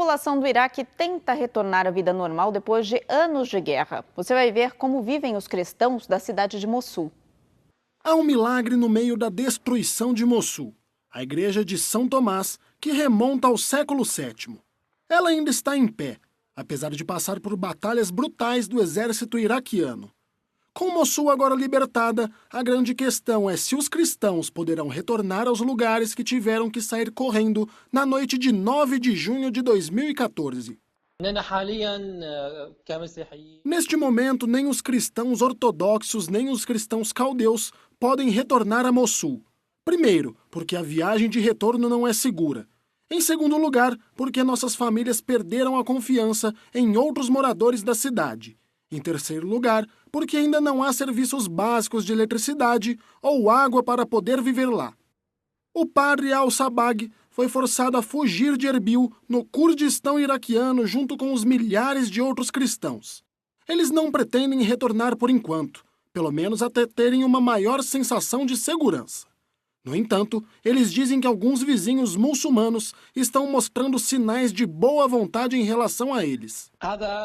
população do Iraque tenta retornar à vida normal depois de anos de guerra. Você vai ver como vivem os cristãos da cidade de Mossul. Há um milagre no meio da destruição de Mossul, a igreja de São Tomás, que remonta ao século VII. Ela ainda está em pé, apesar de passar por batalhas brutais do exército iraquiano. Com Mossul agora libertada, a grande questão é se os cristãos poderão retornar aos lugares que tiveram que sair correndo na noite de 9 de junho de 2014. Neste momento, nem os cristãos ortodoxos nem os cristãos caldeus podem retornar a Mossul. Primeiro, porque a viagem de retorno não é segura. Em segundo lugar, porque nossas famílias perderam a confiança em outros moradores da cidade. Em terceiro lugar, porque ainda não há serviços básicos de eletricidade ou água para poder viver lá. O padre Al-Sabag foi forçado a fugir de Erbil, no Kurdistão iraquiano, junto com os milhares de outros cristãos. Eles não pretendem retornar por enquanto, pelo menos até terem uma maior sensação de segurança. No entanto, eles dizem que alguns vizinhos muçulmanos estão mostrando sinais de boa vontade em relação a eles.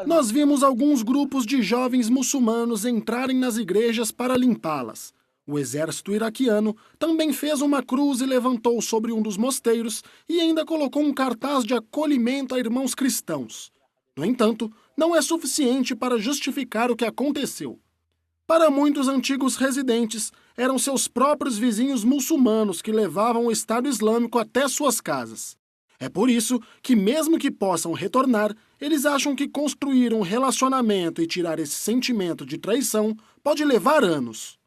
Nós vimos alguns grupos de jovens muçulmanos entrarem nas igrejas para limpá-las. O exército iraquiano também fez uma cruz e levantou sobre um dos mosteiros e ainda colocou um cartaz de acolhimento a irmãos cristãos. No entanto, não é suficiente para justificar o que aconteceu. Para muitos antigos residentes, eram seus próprios vizinhos muçulmanos que levavam o Estado Islâmico até suas casas. É por isso que, mesmo que possam retornar, eles acham que construir um relacionamento e tirar esse sentimento de traição pode levar anos.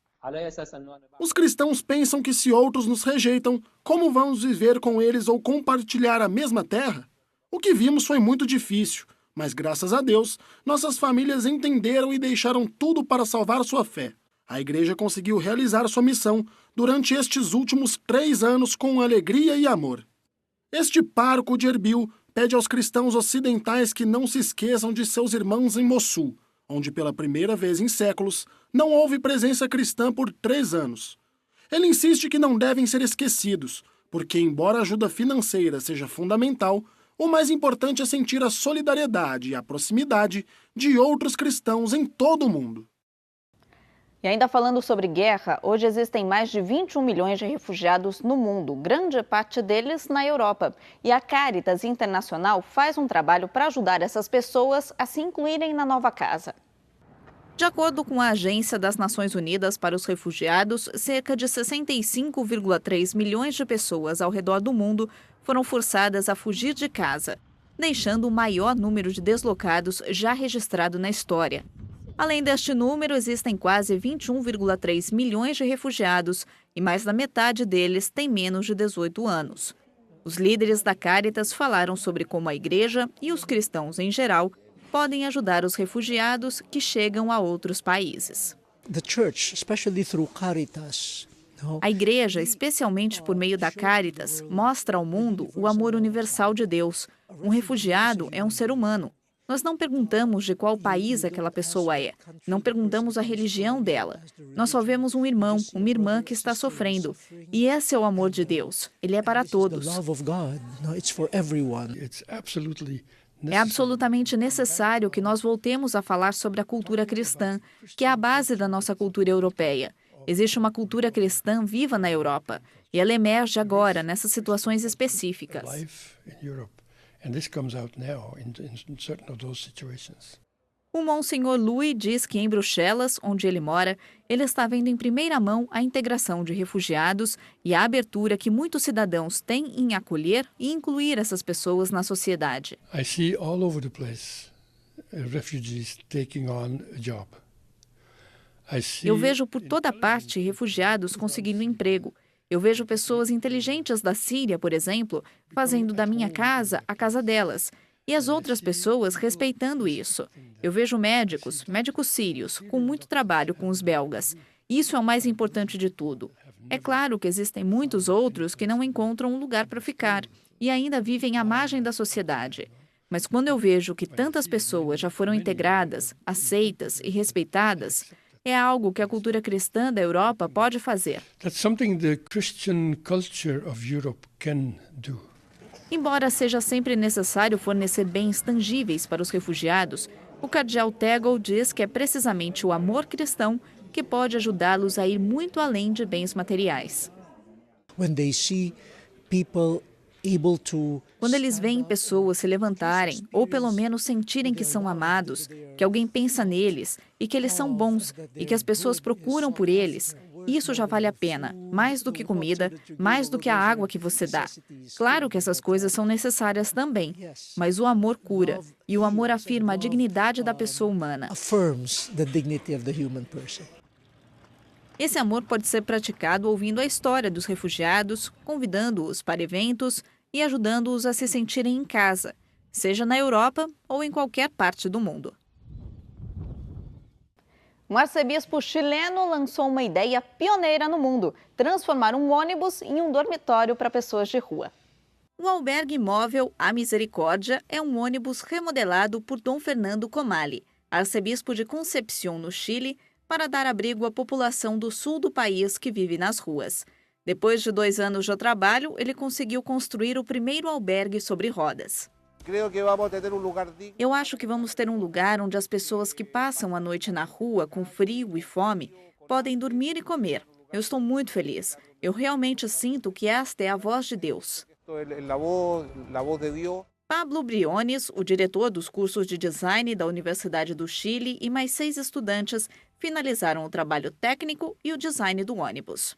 Os cristãos pensam que se outros nos rejeitam, como vamos viver com eles ou compartilhar a mesma terra? O que vimos foi muito difícil. Mas, graças a Deus, nossas famílias entenderam e deixaram tudo para salvar sua fé. A igreja conseguiu realizar sua missão durante estes últimos 3 anos com alegria e amor. Este pároco de Erbil pede aos cristãos ocidentais que não se esqueçam de seus irmãos em Mossul, onde pela primeira vez em séculos não houve presença cristã por 3 anos. Ele insiste que não devem ser esquecidos, porque, embora a ajuda financeira seja fundamental, o mais importante é sentir a solidariedade e a proximidade de outros cristãos em todo o mundo. E ainda falando sobre guerra, hoje existem mais de 21 milhões de refugiados no mundo, grande parte deles na Europa. E a Caritas Internacional faz um trabalho para ajudar essas pessoas a se incluírem na nova casa. De acordo com a Agência das Nações Unidas para os Refugiados, cerca de 65,3 milhões de pessoas ao redor do mundo foram forçadas a fugir de casa, deixando o maior número de deslocados já registrado na história. Além deste número, existem quase 21,3 milhões de refugiados e mais da metade deles tem menos de 18 anos. Os líderes da Caritas falaram sobre como a igreja e os cristãos em geral podem ajudar os refugiados que chegam a outros países. A igreja, especialmente por meio da Caritas, mostra ao mundo o amor universal de Deus. Um refugiado é um ser humano. Nós não perguntamos de qual país aquela pessoa é. Não perguntamos a religião dela. Nós só vemos um irmão, uma irmã que está sofrendo. E esse é o amor de Deus. Ele é para todos. É absolutamente necessário que nós voltemos a falar sobre a cultura cristã, que é a base da nossa cultura europeia. Existe uma cultura cristã viva na Europa, e ela emerge agora nessas situações específicas. O Monsenhor Louis diz que em Bruxelas, onde ele mora, ele está vendo em primeira mão a integração de refugiados e a abertura que muitos cidadãos têm em acolher e incluir essas pessoas na sociedade. I see all over the place refugees taking on a job. Eu vejo por toda parte refugiados conseguindo emprego. Eu vejo pessoas inteligentes da Síria, por exemplo, fazendo da minha casa a casa delas. E as outras pessoas respeitando isso. Eu vejo médicos sírios, com muito trabalho com os belgas. Isso é o mais importante de tudo. É claro que existem muitos outros que não encontram um lugar para ficar e ainda vivem à margem da sociedade. Mas quando eu vejo que tantas pessoas já foram integradas, aceitas e respeitadas, é algo que a cultura cristã da Europa pode fazer. That's something the Christian culture of Europe can do. Embora seja sempre necessário fornecer bens tangíveis para os refugiados, o cardeal Teggel diz que é precisamente o amor cristão que pode ajudá-los a ir muito além de bens materiais. Quando eles veem pessoas se levantarem, ou pelo menos sentirem que são amados, que alguém pensa neles e que eles são bons e que as pessoas procuram por eles, isso já vale a pena, mais do que comida, mais do que a água que você dá. Claro que essas coisas são necessárias também, mas o amor cura e o amor afirma a dignidade da pessoa humana. Esse amor pode ser praticado ouvindo a história dos refugiados, convidando-os para eventos e ajudando-os a se sentirem em casa, seja na Europa ou em qualquer parte do mundo. Um arcebispo chileno lançou uma ideia pioneira no mundo: transformar um ônibus em um dormitório para pessoas de rua. O albergue móvel A Misericórdia é um ônibus remodelado por Dom Fernando Comali, arcebispo de Concepción, no Chile, para dar abrigo à população do sul do país que vive nas ruas. Depois de 2 anos de trabalho, ele conseguiu construir o primeiro albergue sobre rodas. Eu acho que vamos ter um lugar onde as pessoas que passam a noite na rua com frio e fome podem dormir e comer. Eu estou muito feliz. Eu realmente sinto que esta é a voz de Deus. Pablo Briones, o diretor dos cursos de design da Universidade do Chile, e mais 6 estudantes finalizaram o trabalho técnico e o design do ônibus.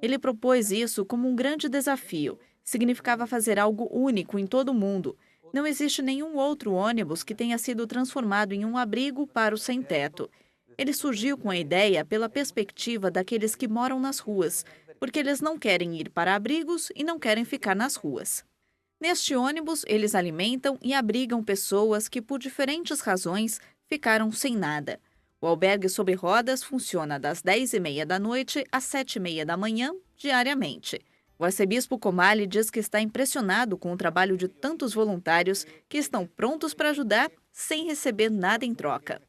Ele propôs isso como um grande desafio. Significava fazer algo único em todo o mundo. Não existe nenhum outro ônibus que tenha sido transformado em um abrigo para o sem-teto. Ele surgiu com a ideia pela perspectiva daqueles que moram nas ruas, porque eles não querem ir para abrigos e não querem ficar nas ruas. Neste ônibus, eles alimentam e abrigam pessoas que, por diferentes razões, ficaram sem nada. O albergue sobre rodas funciona das 10h30 da noite às 7h30 da manhã, diariamente. O arcebispo Comali diz que está impressionado com o trabalho de tantos voluntários que estão prontos para ajudar sem receber nada em troca.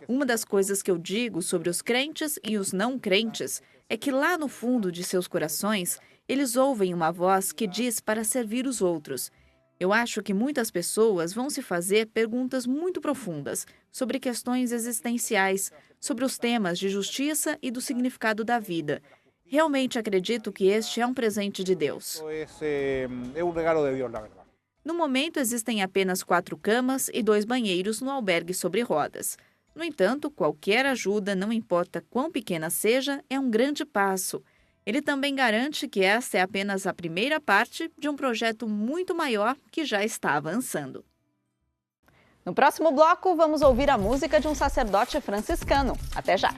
Uma das coisas que eu digo sobre os crentes e os não crentes é que lá no fundo de seus corações, eles ouvem uma voz que diz para servir os outros. Eu acho que muitas pessoas vão se fazer perguntas muito profundas sobre questões existenciais, sobre os temas de justiça e do significado da vida. Realmente acredito que este é um presente de Deus. No momento, existem apenas 4 camas e 2 banheiros no albergue sobre rodas. No entanto, qualquer ajuda, não importa quão pequena seja, é um grande passo. Ele também garante que esta é apenas a primeira parte de um projeto muito maior que já está avançando. No próximo bloco, vamos ouvir a música de um sacerdote franciscano. Até já!